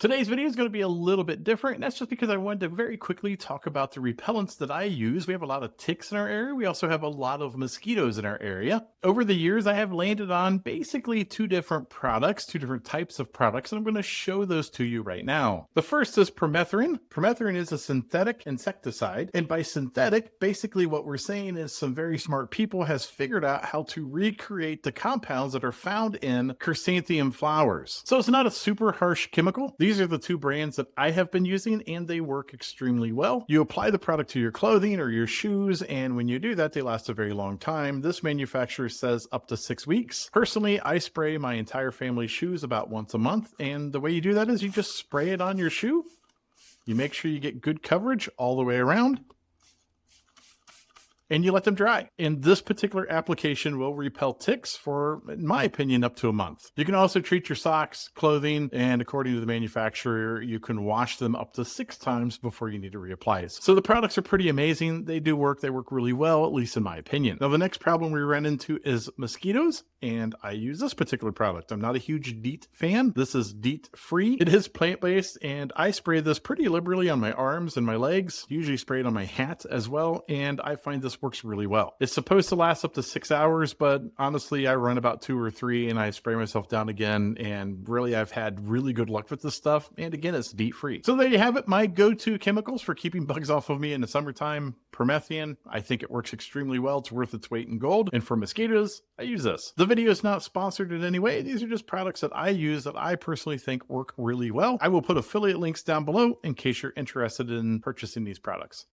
Today's video is going to be a little bit different, and that's just because I wanted to very quickly talk about the repellents that I use. We have a lot of ticks in our area. We also have a lot of mosquitoes in our area. Over the years, I have landed on basically two different products, two different types of products, and I'm going to show those to you right now. The first is permethrin. Permethrin is a synthetic insecticide, and by synthetic, basically what we're saying is some very smart people has figured out how to recreate the compounds that are found in chrysanthemum flowers. So it's not a super harsh chemical. These are the two brands that I have been using, and they work extremely well. You apply the product to your clothing or your shoes, and when you do that, they last a very long time. This manufacturer says up to 6 weeks. Personally, I spray my entire family's shoes about once a month, and the way you do that is you just spray it on your shoe. You make sure you get good coverage all the way around, and you let them dry. And this particular application will repel ticks for, in my opinion, up to a month. You can also treat your socks, clothing, and according to the manufacturer, you can wash them up to 6 times before you need to reapply it. So the products are pretty amazing. They do work. They work really well, at least in my opinion. Now, the next problem we run into is mosquitoes, and I use this particular product. I'm not a huge DEET fan. This is DEET-free. It is plant-based, and I spray this pretty liberally on my arms and my legs, usually sprayed on my hat as well, and I find this works really well. It's supposed to last up to 6 hours, but honestly, I run about 2 or 3 and I spray myself down again. And really, I've had really good luck with this stuff. And again, it's DEET free. So there you have it. My go-to chemicals for keeping bugs off of me in the summertime. Permethrin, I think it works extremely well. It's worth its weight in gold. And for mosquitoes, I use this. The video is not sponsored in any way. These are just products that I use that I personally think work really well. I will put affiliate links down below in case you're interested in purchasing these products.